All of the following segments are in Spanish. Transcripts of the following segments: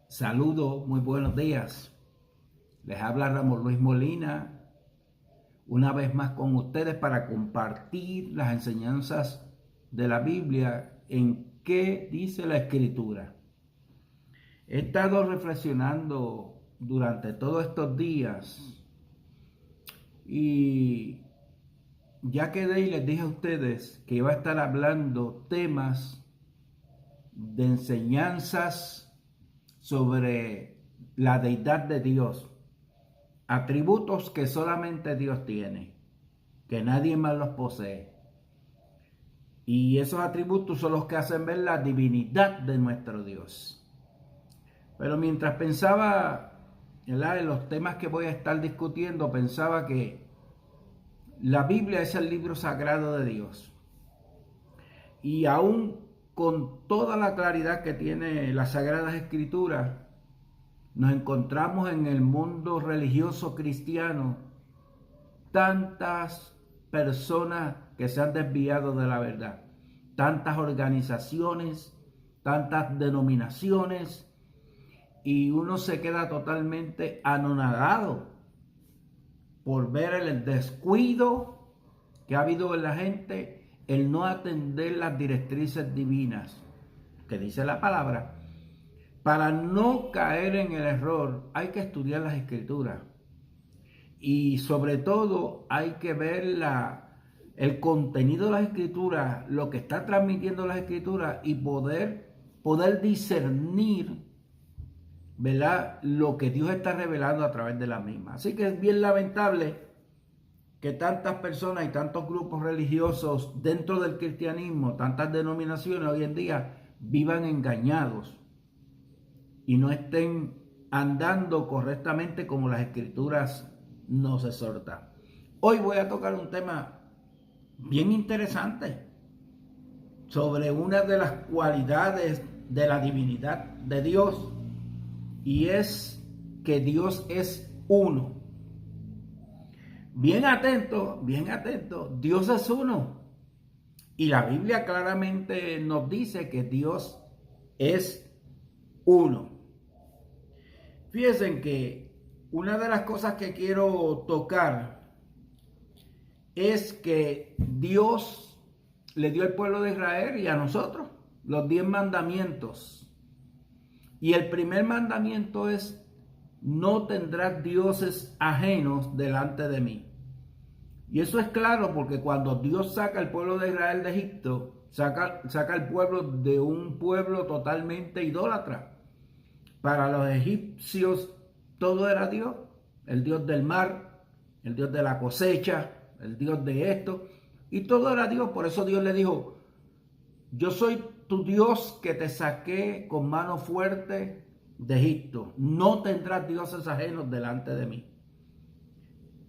Saludos, muy buenos días. Les habla Ramón Luis Molina, una vez más con ustedes para compartir las enseñanzas de la Biblia en qué dice la Escritura. He estado reflexionando durante todos estos días y ya quedé y les dije a ustedes que iba a estar hablando temas de enseñanzas sobre la deidad de Dios. Atributos que solamente Dios tiene, que nadie más los posee. Y esos atributos son los que hacen ver la divinidad de nuestro Dios. Pero mientras pensaba, ¿verdad?, en los temas que voy a estar discutiendo, pensaba que la Biblia es el libro sagrado de Dios. Y aún con toda la claridad que tiene las Sagradas Escrituras, nos encontramos en el mundo religioso cristiano tantas personas que se han desviado de la verdad, tantas organizaciones, tantas denominaciones, y uno se queda totalmente anonadado por ver el descuido que ha habido en la gente, el no atender las directrices divinas que dice la palabra. Para no caer en el error hay que estudiar las Escrituras. Y sobre todo hay que ver el contenido de las Escrituras, lo que está transmitiendo las Escrituras y poder discernir, ¿verdad?, lo que Dios está revelando a través de la misma. Así que es bien lamentable que tantas personas y tantos grupos religiosos dentro del cristianismo, tantas denominaciones hoy en día vivan engañados y no estén andando correctamente como las Escrituras nos exhortan. Hoy voy a tocar un tema bien interesante sobre una de las cualidades de la divinidad de Dios, y es que Dios es uno. Bien atento, Dios es uno. Y la Biblia claramente nos dice que Dios es uno. Fíjense que una de las cosas que quiero tocar es que Dios le dio al pueblo de Israel y a nosotros los 10 mandamientos. Y el primer mandamiento es: no tendrás dioses ajenos delante de mí. Y eso es claro porque cuando Dios saca al pueblo de Israel de Egipto, saca al pueblo de un pueblo totalmente idólatra. Para los egipcios todo era Dios, el Dios del mar, el Dios de la cosecha, el Dios de esto, y todo era Dios. Por eso Dios le dijo: yo soy tu Dios que te saqué con mano fuerte de Egipto, no tendrás dioses ajenos delante de mí.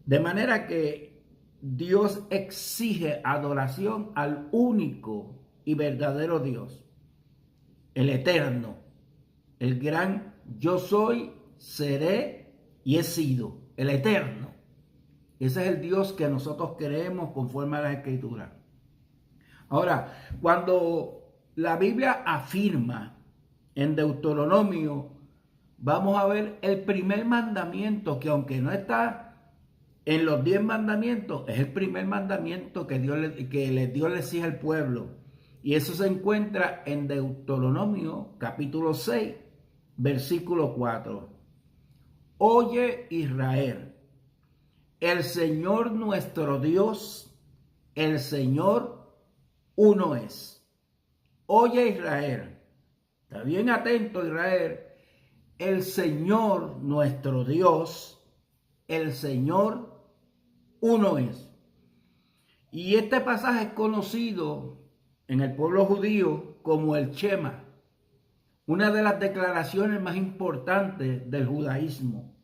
De manera que Dios exige adoración al único y verdadero Dios, el eterno, el gran yo soy, seré y he sido, el eterno. Ese es el Dios que nosotros creemos conforme a la Escritura. Ahora, cuando la Biblia afirma en Deuteronomio, vamos a ver el primer mandamiento, que aunque no está en los 10 mandamientos, es el primer mandamiento que Dios le exige al pueblo. Y eso se encuentra en Deuteronomio capítulo 6, versículo 4. Oye, Israel, el Señor nuestro Dios, el Señor uno es. Oye, Israel, está bien atento, Israel, el Señor nuestro Dios, el Señor uno es. Y este pasaje es conocido en el pueblo judío como el Shema, una de las declaraciones más importantes del judaísmo.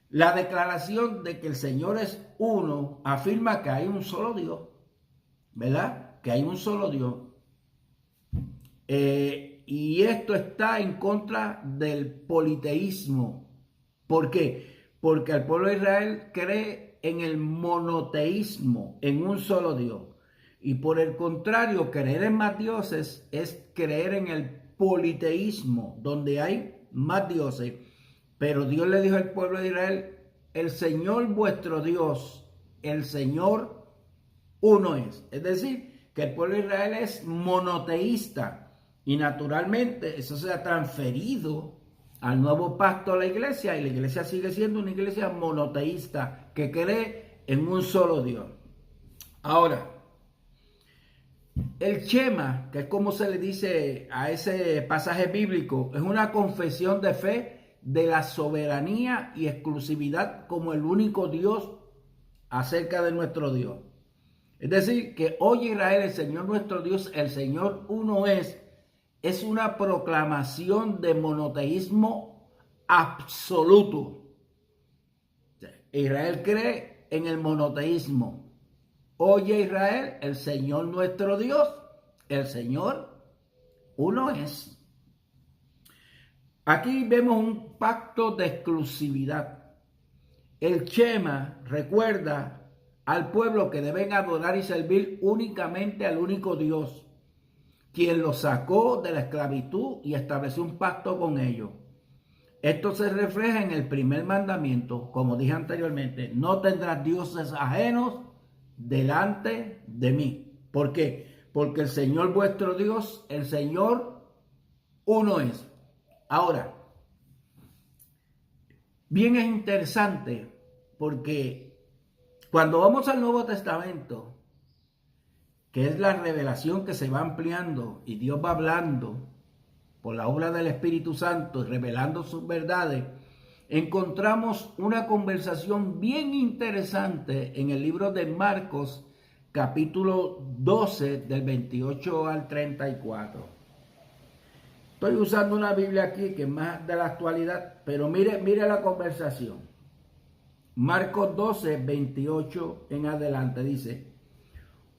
La declaración de que el Señor es uno afirma que hay un solo Dios, ¿verdad? Que hay un solo Dios. Y esto está en contra del politeísmo. ¿Por qué? Porque el pueblo de Israel cree en el monoteísmo, en un solo Dios. Y por el contrario, creer en más dioses es creer en el politeísmo, donde hay más dioses. Pero Dios le dijo al pueblo de Israel, el Señor vuestro Dios, el Señor uno es. Es decir, que el pueblo de Israel es monoteísta y naturalmente eso se ha transferido al nuevo pacto a la iglesia y la iglesia sigue siendo una iglesia monoteísta que cree en un solo Dios. Ahora, el Shema, que es como se le dice a ese pasaje bíblico, es una confesión de fe de la soberanía y exclusividad como el único Dios acerca de nuestro Dios. Es decir, que oye Israel, el Señor nuestro Dios, el Señor uno es una proclamación de monoteísmo absoluto. Israel cree en el monoteísmo. Oye Israel, el Señor nuestro Dios, el Señor uno es. Aquí vemos un pacto de exclusividad. El Shema recuerda al pueblo que deben adorar y servir únicamente al único Dios, quien los sacó de la esclavitud y estableció un pacto con ellos. Esto se refleja en el primer mandamiento, como dije anteriormente, no tendrás dioses ajenos delante de mí. ¿Por qué? Porque el Señor vuestro Dios, el Señor uno es. Ahora, bien es interesante porque cuando vamos al Nuevo Testamento, que es la revelación que se va ampliando y Dios va hablando por la obra del Espíritu Santo y revelando sus verdades, encontramos una conversación bien interesante en el libro de Marcos, capítulo 12, del 28 al 34. Estoy usando una Biblia aquí que es más de la actualidad, pero mire la conversación. Marcos 12, 28 en adelante dice,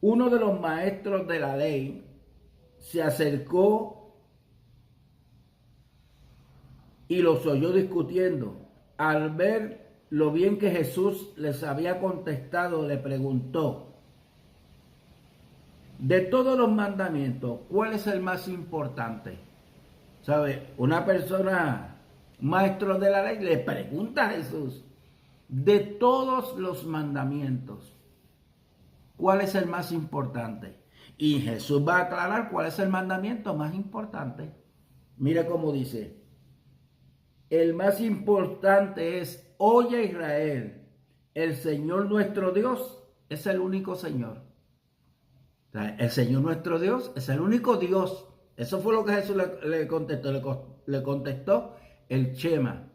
uno de los maestros de la ley se acercó y los oyó discutiendo. Al ver lo bien que Jesús les había contestado, le preguntó, de todos los mandamientos, ¿cuál es el más importante? ¿Sabe? Una persona, maestro de la ley, le pregunta a Jesús, de todos los mandamientos, ¿cuál es el más importante? Y Jesús va a aclarar cuál es el mandamiento más importante. Mire cómo dice, el más importante es, oye Israel, el Señor nuestro Dios es el único Señor. O sea, el Señor nuestro Dios es el único Dios. Eso fue lo que Jesús le contestó. Le contestó el Shema.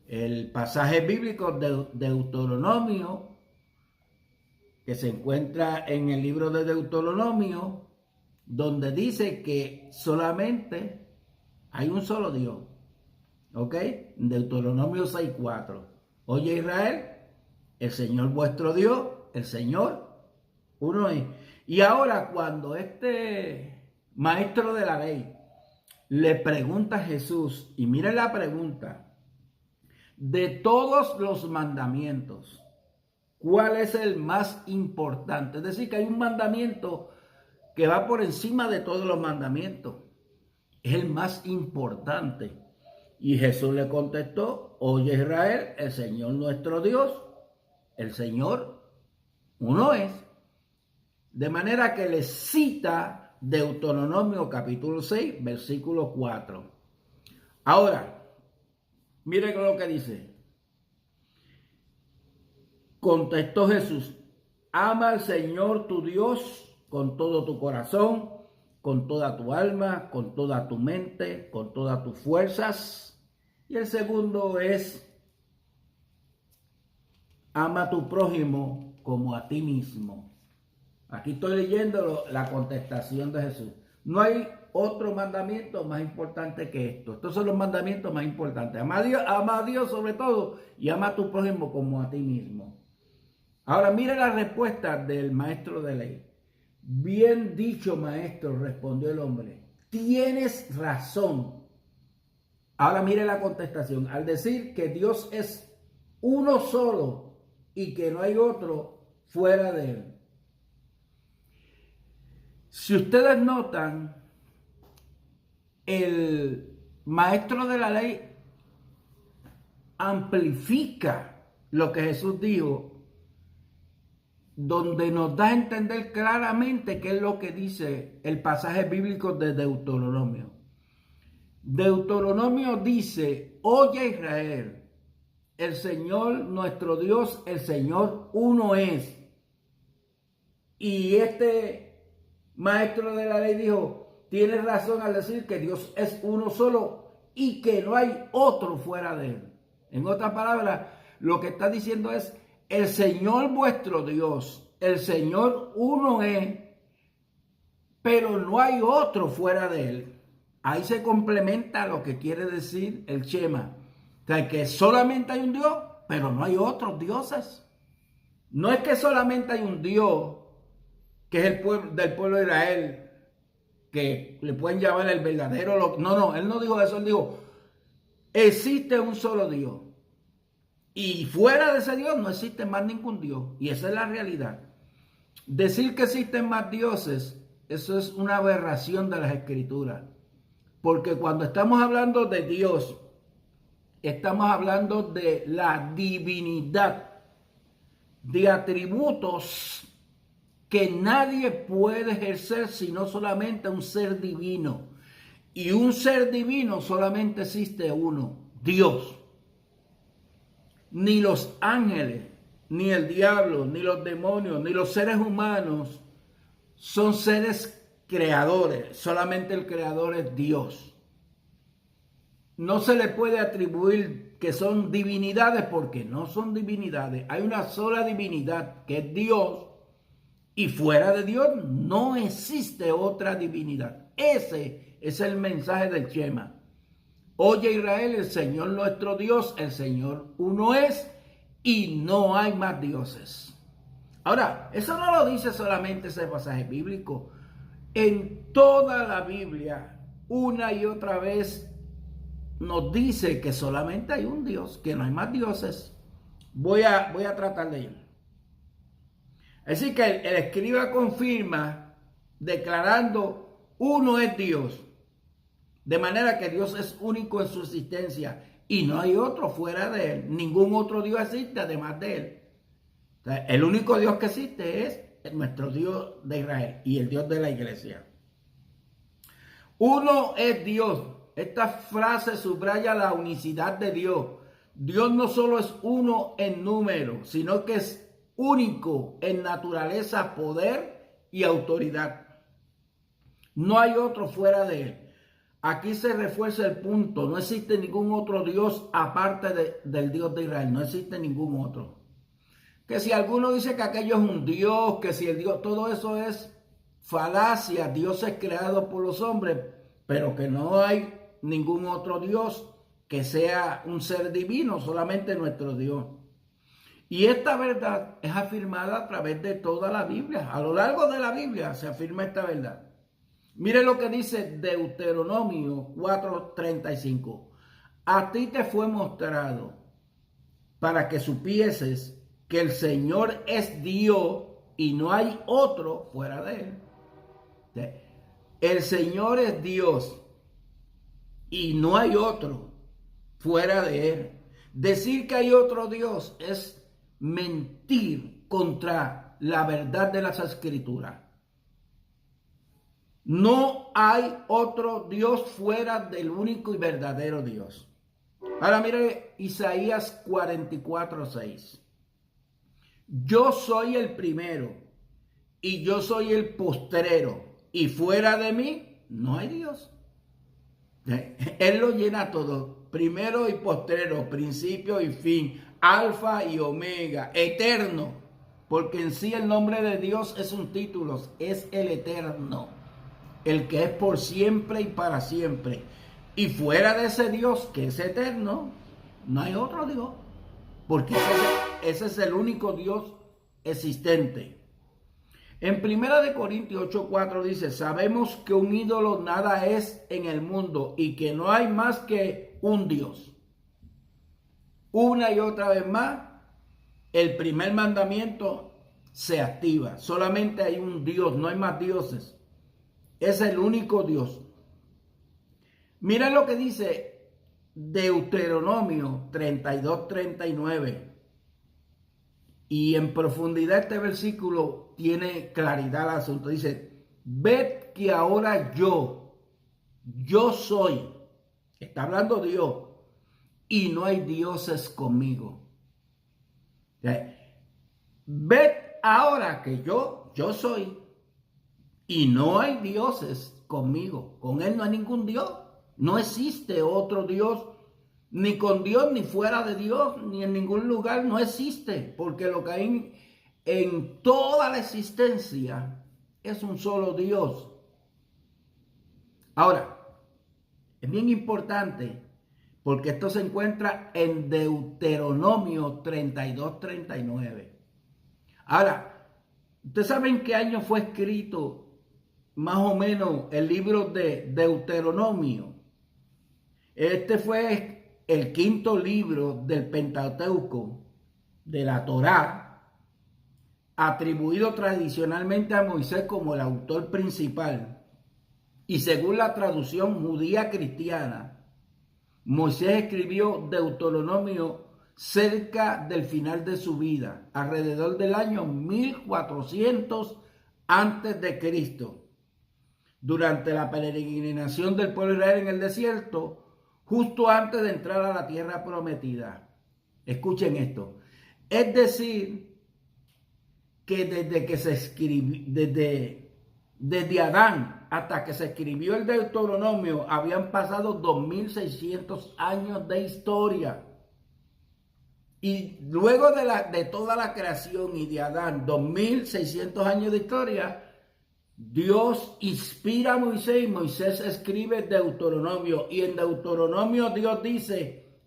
El pasaje bíblico de Deuteronomio, que se encuentra en el libro de Deuteronomio, donde dice que solamente hay un solo Dios. ¿Ok? Deuteronomio 6:4. Oye Israel, el Señor vuestro Dios, el Señor uno es. Y ahora cuando este maestro de la ley le pregunta a Jesús, y mire la pregunta, de todos los mandamientos, ¿cuál es el más importante? Es decir, que hay un mandamiento que va por encima de todos los mandamientos. Es el más importante. Y Jesús le contestó, oye Israel, el Señor nuestro Dios, el Señor uno es. De manera que le cita Deuteronomio capítulo 6, versículo 4. Ahora, mire lo que dice. Contestó Jesús, ama al Señor tu Dios con todo tu corazón, con toda tu alma, con toda tu mente, con todas tus fuerzas. Y el segundo es, ama a tu prójimo como a ti mismo. Aquí estoy leyendo la contestación de Jesús. No hay otro mandamiento más importante que esto. Estos son los mandamientos más importantes. Ama a Dios sobre todo y ama a tu prójimo como a ti mismo. Ahora mire la respuesta del maestro de ley. Bien dicho, maestro, respondió el hombre. Tienes razón. Ahora mire la contestación. Al decir que Dios es uno solo y que no hay otro fuera de él. Si ustedes notan, el maestro de la ley amplifica lo que Jesús dijo, donde nos da a entender claramente qué es lo que dice el pasaje bíblico de Deuteronomio. Deuteronomio dice: oye Israel, el Señor nuestro Dios, el Señor uno es. Y este maestro de la ley dijo: tienes razón al decir que Dios es uno solo y que no hay otro fuera de él. En otras palabras, lo que está diciendo es: el Señor vuestro Dios, el Señor uno es, pero no hay otro fuera de él. Ahí se complementa lo que quiere decir el Shema. O sea, que solamente hay un Dios, pero no hay otros dioses. No es que solamente hay un Dios, que es el pueblo, del pueblo de Israel, que le pueden llamar el verdadero. No, él no dijo eso, él dijo: existe un solo Dios. Y fuera de ese Dios no existe más ningún Dios. Y esa es la realidad. Decir que existen más dioses, eso es una aberración de las Escrituras. Porque cuando estamos hablando de Dios, estamos hablando de la divinidad, de atributos que nadie puede ejercer sino solamente un ser divino. Y un ser divino solamente existe uno: Dios. Ni los ángeles, ni el diablo, ni los demonios, ni los seres humanos son seres creadores. Solamente el creador es Dios. No se le puede atribuir que son divinidades, porque no son divinidades. Hay una sola divinidad, que es Dios, y fuera de Dios no existe otra divinidad. Ese es el mensaje del Shema. Oye Israel, el Señor nuestro Dios, el Señor uno es, y no hay más dioses. Ahora, eso no lo dice solamente ese pasaje bíblico. En toda la Biblia, una y otra vez, nos dice que solamente hay un Dios, que no hay más dioses. Voy a tratar de ir. Así que el escriba confirma, declarando: uno es Dios. De manera que Dios es único en su existencia y no hay otro fuera de él. Ningún otro Dios existe además de él. O sea, el único Dios que existe es nuestro Dios de Israel y el Dios de la iglesia. Uno es Dios. Esta frase subraya la unicidad de Dios. Dios no solo es uno en número, sino que es único en naturaleza, poder y autoridad. No hay otro fuera de él. Aquí se refuerza el punto: no existe ningún otro Dios aparte del Dios de Israel. No existe ningún otro. Que si alguno dice que aquello es un Dios, que si el Dios, todo eso es falacia, dioses creados por los hombres, pero que no hay ningún otro Dios que sea un ser divino, solamente nuestro Dios. Y esta verdad es afirmada a través de toda la Biblia. A lo largo de la Biblia se afirma esta verdad. Mire lo que dice Deuteronomio 4:35. A ti te fue mostrado para que supieses que el Señor es Dios y no hay otro fuera de él. El Señor es Dios y no hay otro fuera de él. Decir que hay otro Dios es mentir contra la verdad de las Escrituras. No hay otro Dios fuera del único y verdadero Dios. Ahora mire Isaías 44:6. Yo soy el primero y yo soy el postrero, y fuera de mí no hay Dios. Él lo llena todo: primero y postrero, principio y fin, alfa y omega, eterno. Porque en sí el nombre de Dios es un título, es el eterno, el que es por siempre y para siempre. Y fuera de ese Dios que es eterno, no hay otro Dios. Porque ese es el único Dios existente. En 1 Corintios 8:4 dice: sabemos que un ídolo nada es en el mundo y que no hay más que un Dios. Una y otra vez más, el primer mandamiento se activa. Solamente hay un Dios, no hay más dioses. Es el único Dios. Miren lo que dice Deuteronomio 32-39. Y en profundidad este versículo tiene claridad al asunto. Dice, ved que ahora yo soy, está hablando Dios, y no hay dioses conmigo. Ved ahora que yo soy, y no hay dioses conmigo. Con él no hay ningún Dios. No existe otro Dios, ni con Dios, ni fuera de Dios, ni en ningún lugar. No existe, porque lo que hay en toda la existencia es un solo Dios. Ahora, es bien importante, porque esto se encuentra en Deuteronomio 32-39. Ahora, ¿ustedes saben qué año fue escrito más o menos el libro de Deuteronomio? Este fue el quinto libro del Pentateuco, de la Torá, atribuido tradicionalmente a Moisés como el autor principal. Y según la traducción judía cristiana, Moisés escribió Deuteronomio cerca del final de su vida, alrededor del año 1400 antes de Cristo, durante la peregrinación del pueblo de Israel en el desierto, justo antes de entrar a la tierra prometida. Escuchen esto. Es decir, que desde que se escribió, desde Adán hasta que se escribió el Deuteronomio, habían pasado 2600 años de historia. Y luego de toda la creación y de Adán, 2600 años de historia, Dios inspira a Moisés y Moisés escribe Deuteronomio. Y en Deuteronomio Dios dice,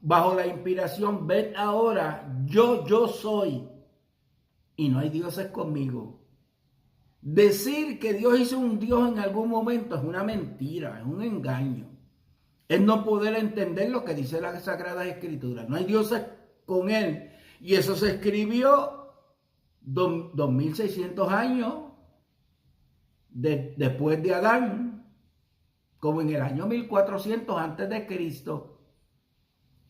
bajo la inspiración, ved ahora, yo soy, y no hay dioses conmigo. Decir que Dios hizo un Dios en algún momento es una mentira, es un engaño. Es no poder entender lo que dice la Sagrada Escritura. No hay dioses con él. Y eso se escribió 2600 años después de Adán, como en el año 1400 antes de Cristo.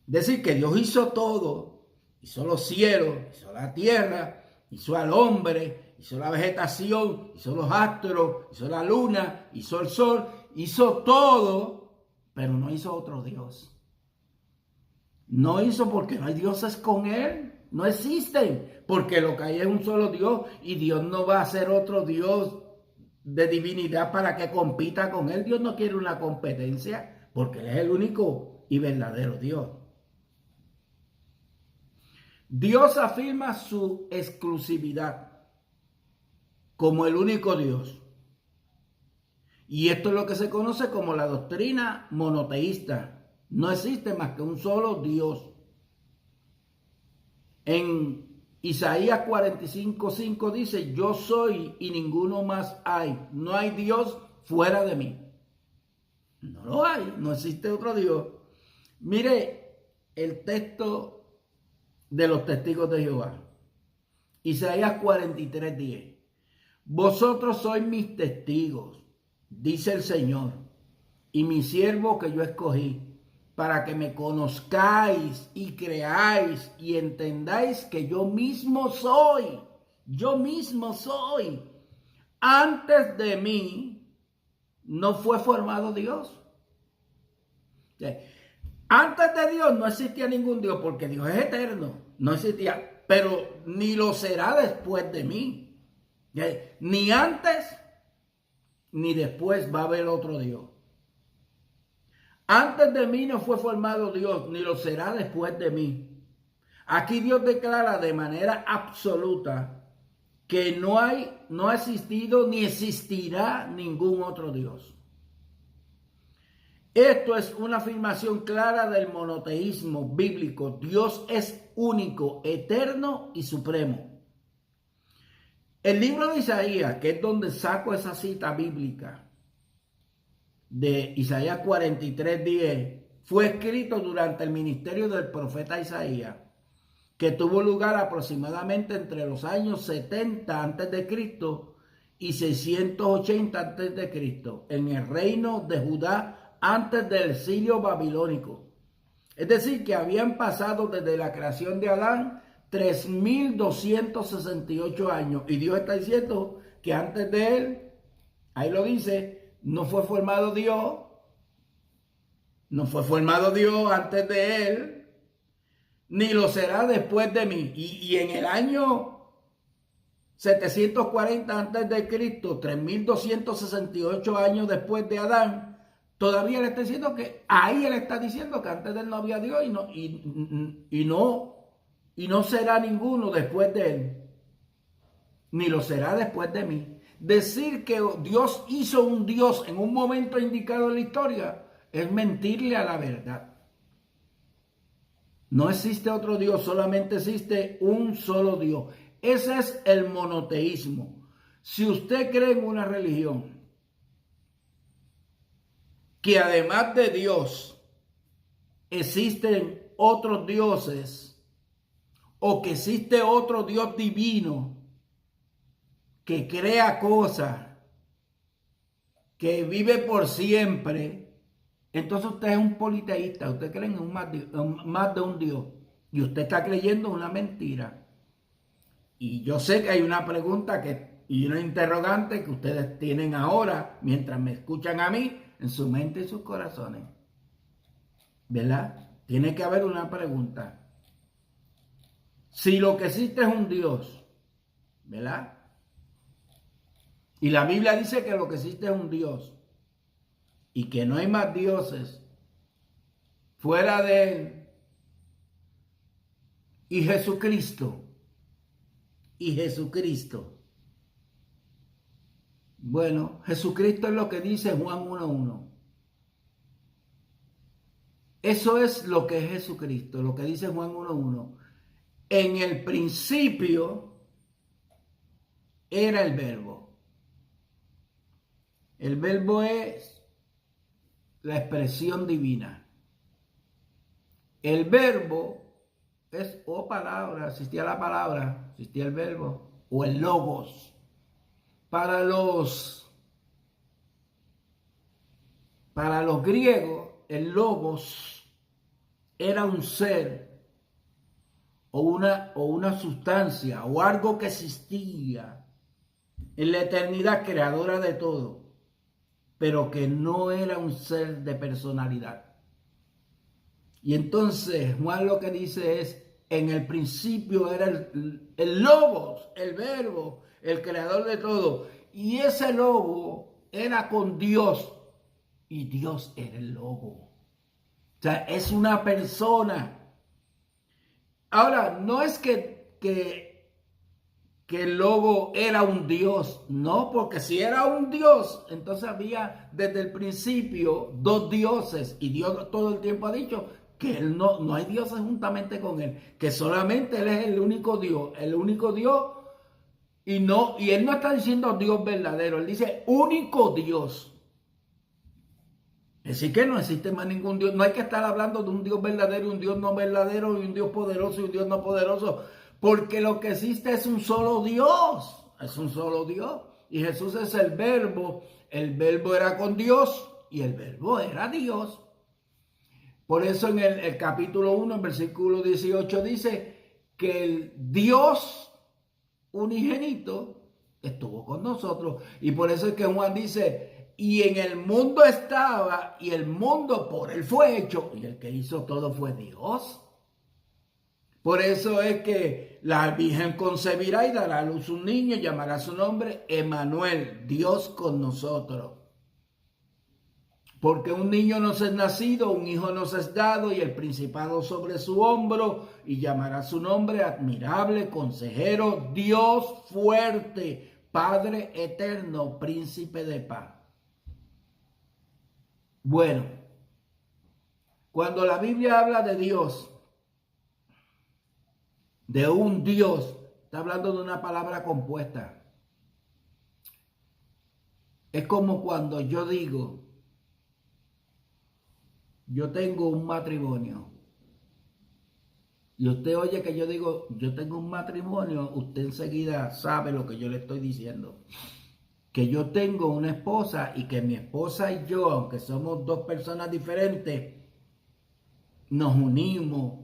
Decir que Dios hizo todo, hizo los cielos, hizo la tierra, hizo al hombre, hizo la vegetación, hizo los astros, hizo la luna, hizo el sol, hizo todo, pero no hizo otro Dios. No hizo porque no hay dioses con él, no existen, porque lo que hay es un solo Dios y Dios no va a ser otro Dios de divinidad para que compita con él. Dios no quiere una competencia porque él es el único y verdadero Dios. Dios afirma su exclusividad como el único Dios. Y esto es lo que se conoce como la doctrina monoteísta. No existe más que un solo Dios. En Isaías 45:5 dice, yo soy y ninguno más hay. No hay Dios fuera de mí. No lo hay, no existe otro Dios. Mire el texto de los testigos de Jehová. Isaías 43:10. Vosotros sois mis testigos, dice el Señor, y mi siervo que yo escogí, para que me conozcáis y creáis y entendáis que yo mismo soy. Antes de mí no fue formado Dios. Antes de Dios no existía ningún Dios, porque Dios es eterno, no existía, pero ni lo será después de mí. Ni antes ni después va a haber otro Dios. Antes de mí no fue formado Dios, ni lo será después de mí. Aquí Dios declara de manera absoluta que no ha existido ni existirá ningún otro Dios. Esto es una afirmación clara del monoteísmo bíblico. Dios es único, eterno y supremo. El libro de Isaías, que es donde saco esa cita bíblica de Isaías 43:10, fue escrito durante el ministerio del profeta Isaías, que tuvo lugar aproximadamente entre los años 70 a.C. y 680 a.C. en el reino de Judá antes del exilio babilónico. Es decir, que habían pasado desde la creación de Adán 3.268 años. Y Dios está diciendo que antes de él, ahí lo dice, no fue formado Dios antes de él, ni lo será después de mí. Y en el año 740 antes de Cristo, 3.268 años después de Adán, todavía le está diciendo que ahí él está diciendo que antes de él no había Dios y no será ninguno después de él, ni lo será después de mí. Decir que Dios hizo un Dios en un momento indicado en la historia es mentirle a la verdad. No existe otro Dios, solamente existe un solo Dios. Ese es el monoteísmo. Si usted cree en una religión que además de Dios existen otros dioses o que existe otro Dios divino que crea cosas, que vive por siempre, entonces usted es un politeísta, usted cree en más de un Dios y usted está creyendo una mentira. Y yo sé que hay una pregunta y una interrogante que ustedes tienen ahora mientras me escuchan a mí en su mente y sus corazones, ¿verdad? Tiene que haber una pregunta. Si lo que existe es un Dios, ¿verdad? Y la Biblia dice que lo que existe es un Dios y que no hay más dioses fuera de él y Jesucristo. Bueno, Jesucristo es lo que dice Juan 1:1. Eso es lo que es Jesucristo, lo que dice Juan 1:1. En el principio era el Verbo. El Verbo es la expresión divina. El Verbo es palabra, existía la palabra, existía el Verbo o el Logos. Para los griegos, el Logos era un ser o una sustancia o algo que existía en la eternidad creadora de todo, pero que no era un ser de personalidad. Y entonces Juan lo que dice es, en el principio era el Logos, el Verbo, el creador de todo. Y ese Logo era con Dios y Dios era el Logo. O sea, es una persona. Ahora, no es que el Logo era un Dios, no, porque si era un Dios, entonces había desde el principio dos dioses y Dios todo el tiempo ha dicho que él no hay dioses juntamente con él, que solamente él es el único Dios y él no está diciendo Dios verdadero, él dice único Dios. Es decir que no existe más ningún Dios, no hay que estar hablando de un Dios verdadero y un Dios no verdadero y un Dios poderoso y un Dios no poderoso, porque lo que existe es un solo Dios, y Jesús es el Verbo era con Dios y el Verbo era Dios. Por eso en el capítulo 1, en versículo 18 dice que el Dios unigénito estuvo con nosotros. Y por eso es que Juan dice, y en el mundo estaba, y el mundo por él fue hecho, y el que hizo todo fue Dios. Por eso es que la Virgen concebirá y dará a luz un niño, llamará su nombre Emmanuel, Dios con nosotros. Porque un niño nos es nacido, un hijo nos es dado, y el principado sobre su hombro, y llamará su nombre admirable, consejero, Dios fuerte, Padre eterno, príncipe de paz. Bueno, cuando la Biblia habla de Dios, de un Dios, está hablando de una palabra compuesta. Es como cuando yo digo, yo tengo un matrimonio. Y usted oye que yo digo, yo tengo un matrimonio, usted enseguida sabe lo que yo le estoy diciendo. que yo tengo una esposa y que mi esposa y yo, aunque somos dos personas diferentes, nos unimos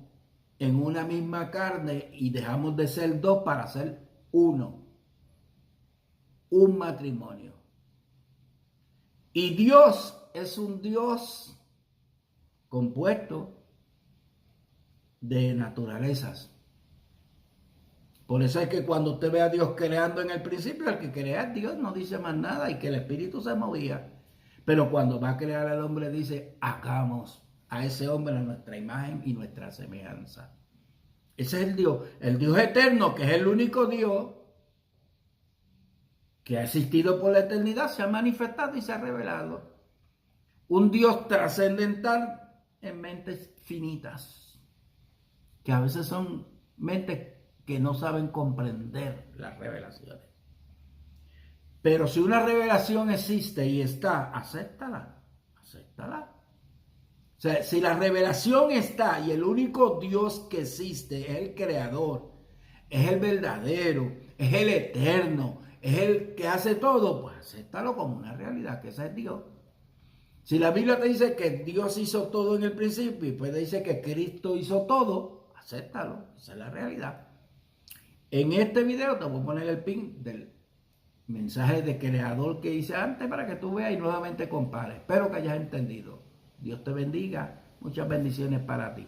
en una misma carne y dejamos de ser dos para ser uno, un matrimonio. Y Dios es un Dios compuesto de naturalezas. Por eso es que cuando usted ve a Dios creando en el principio, el que crea a Dios no dice más nada y que el espíritu se movía. Pero cuando va a crear al hombre dice, hagamos a ese hombre a nuestra imagen y nuestra semejanza. Ese es el Dios eterno, que es el único Dios que ha existido por la eternidad, se ha manifestado y se ha revelado. Un Dios trascendental en mentes finitas, que a veces son mentes que no saben comprender las revelaciones. Pero si una revelación existe y está, acéptala, acéptala. O sea, si la revelación está y el único Dios que existe es el creador, es el verdadero, es el eterno, es el que hace todo, pues acéptalo como una realidad, que ese es Dios. Si la Biblia te dice que Dios hizo todo en el principio y después te dice que Cristo hizo todo, acéptalo, esa es la realidad. En este video te voy a poner el pin del mensaje de creador que hice antes para que tú veas y nuevamente compares. Espero que hayas entendido. Dios te bendiga. Muchas bendiciones para ti.